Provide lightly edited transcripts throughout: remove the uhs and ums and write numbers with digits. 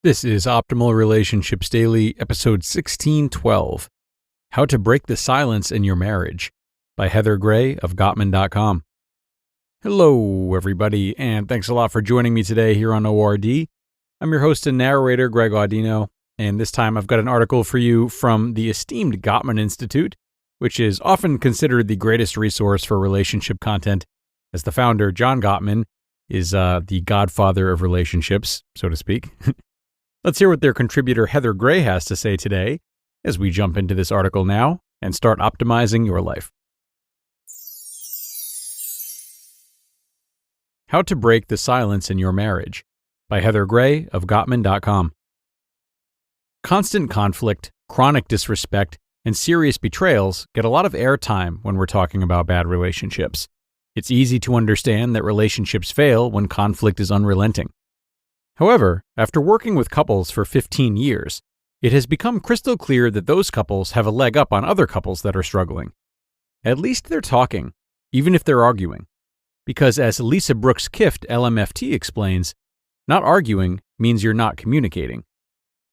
This is Optimal Relationships Daily, episode 1612, How to Break the Silence in Your Marriage, by Heather Gray of Gottman.com. Hello, everybody, and thanks a lot for joining me today here on ORD. I'm your host and narrator, Greg Audino, and this time I've got an article for you from the esteemed Gottman Institute, which is often considered the greatest resource for relationship content, as the founder, John Gottman, is the godfather of relationships, so to speak. Let's hear what their contributor Heather Gray has to say today as we jump into this article now and start optimizing your life. How to Break the Silence in Your Marriage, by Heather Gray of Gottman.com. Constant conflict, chronic disrespect, and serious betrayals get a lot of airtime when we're talking about bad relationships. It's easy to understand that relationships fail when conflict is unrelenting. However, after working with couples for 15 years, it has become crystal clear that those couples have a leg up on other couples that are struggling. At least they're talking, even if they're arguing. Because as Lisa Brooks Kift, LMFT, explains, not arguing means you're not communicating.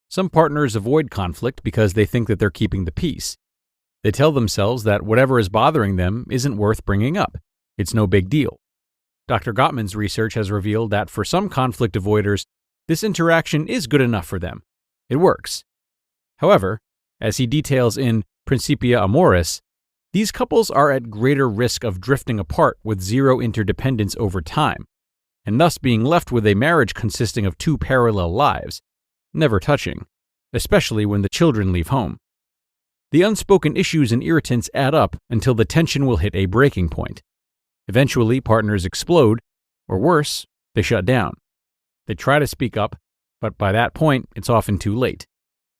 Some partners avoid conflict because they think that they're keeping the peace. They tell themselves that whatever is bothering them isn't worth bringing up. It's no big deal. Dr. Gottman's research has revealed that for some conflict avoiders, this interaction is good enough for them. It works. However, as he details in Principia Amoris, these couples are at greater risk of drifting apart with zero interdependence over time, and thus being left with a marriage consisting of two parallel lives, never touching, especially when the children leave home. The unspoken issues and irritants add up until the tension will hit a breaking point. Eventually, partners explode, or worse, they shut down. They try to speak up, but by that point, it's often too late.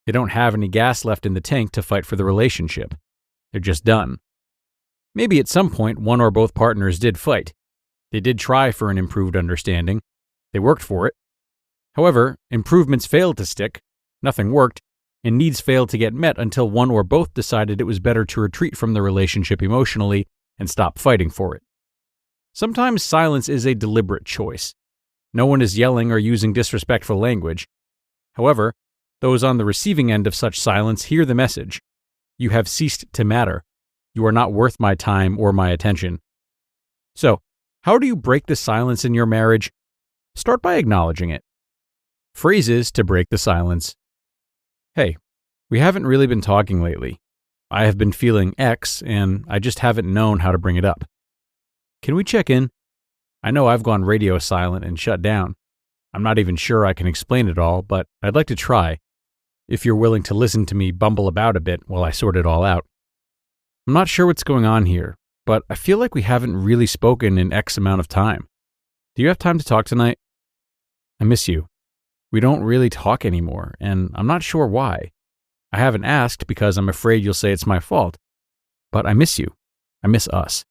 They don't have any gas left in the tank to fight for the relationship. They're just done. Maybe at some point, one or both partners did fight. They did try for an improved understanding. They worked for it. However, improvements failed to stick, nothing worked, and needs failed to get met until one or both decided it was better to retreat from the relationship emotionally and stop fighting for it. Sometimes silence is a deliberate choice. No one is yelling or using disrespectful language. However, those on the receiving end of such silence hear the message. You have ceased to matter. You are not worth my time or my attention. So, how do you break the silence in your marriage? Start by acknowledging it. Phrases to break the silence. Hey, we haven't really been talking lately. I have been feeling X, and I just haven't known how to bring it up. Can we check in? I know I've gone radio silent and shut down. I'm not even sure I can explain it all, but I'd like to try, if you're willing to listen to me bumble about a bit while I sort it all out. I'm not sure what's going on here, but I feel like we haven't really spoken in X amount of time. Do you have time to talk tonight? I miss you. We don't really talk anymore, and I'm not sure why. I haven't asked because I'm afraid you'll say it's my fault. But I miss you. I miss us.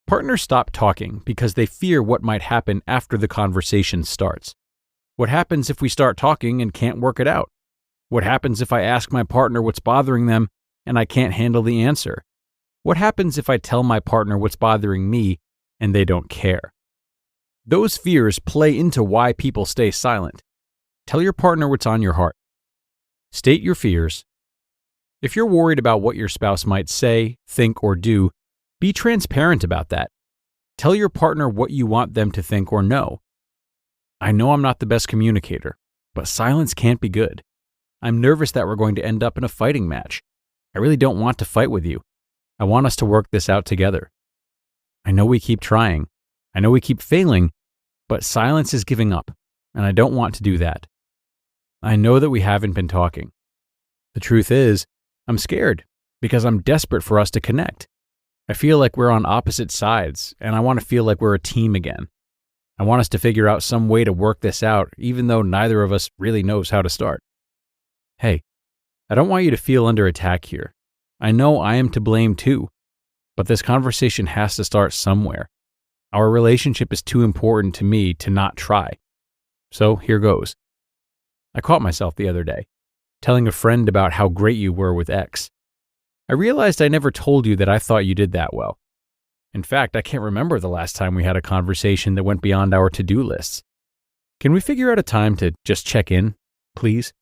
Partners stop talking because they fear what might happen after the conversation starts. What happens if we start talking and can't work it out? What happens if I ask my partner what's bothering them and I can't handle the answer? What happens if I tell my partner what's bothering me and they don't care? Those fears play into why people stay silent. Tell your partner what's on your heart. State your fears. If you're worried about what your spouse might say, think, or do, be transparent about that. Tell your partner what you want them to think or know. I know I'm not the best communicator, but silence can't be good. I'm nervous that we're going to end up in a fighting match. I really don't want to fight with you. I want us to work this out together. I know we keep trying. I know we keep failing, but silence is giving up, and I don't want to do that. I know that we haven't been talking. The truth is, I'm scared because I'm desperate for us to connect. I feel like we're on opposite sides, and I want to feel like we're a team again. I want us to figure out some way to work this out, even though neither of us really knows how to start. Hey, I don't want you to feel under attack here. I know I am to blame too, but this conversation has to start somewhere. Our relationship is too important to me to not try. So here goes. I caught myself the other day, telling a friend about how great you were with X. I realized I never told you that I thought you did that well. In fact, I can't remember the last time we had a conversation that went beyond our to-do lists. Can we figure out a time to just check in please?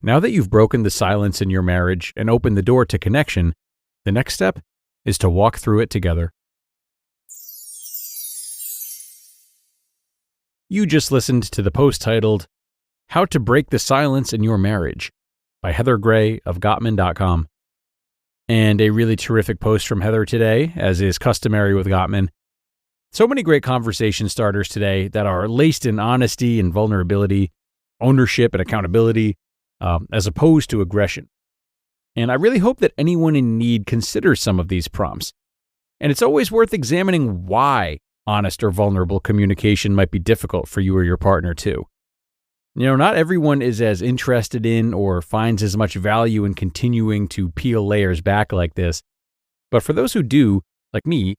Now that you've broken the silence in your marriage and opened the door to connection, the next step is to walk through it together. You just listened to the post titled, How to Break the Silence in Your Marriage by Heather Gray of Gottman.com. And a really terrific post from Heather today, as is customary with Gottman. So many great conversation starters today that are laced in honesty and vulnerability, ownership and accountability, as opposed to aggression. And I really hope that anyone in need considers some of these prompts. And it's always worth examining why honest or vulnerable communication might be difficult for you or your partner too. Not everyone is as interested in or finds as much value in continuing to peel layers back like this. But for those who do, like me,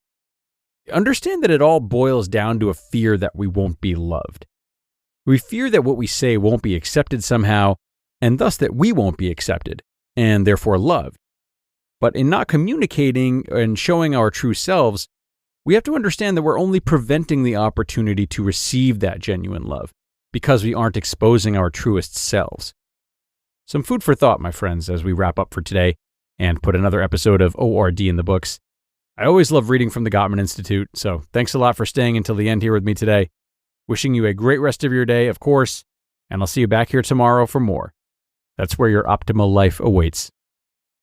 understand that it all boils down to a fear that we won't be loved. We fear that what we say won't be accepted somehow, and thus that we won't be accepted, and therefore loved. But in not communicating and showing our true selves, we have to understand that we're only preventing the opportunity to receive that genuine love, because we aren't exposing our truest selves. Some food for thought, my friends, as we wrap up for today and put another episode of ORD in the books. I always love reading from the Gottman Institute, so thanks a lot for staying until the end here with me today. Wishing you a great rest of your day, of course, and I'll see you back here tomorrow for more. That's where your optimal life awaits.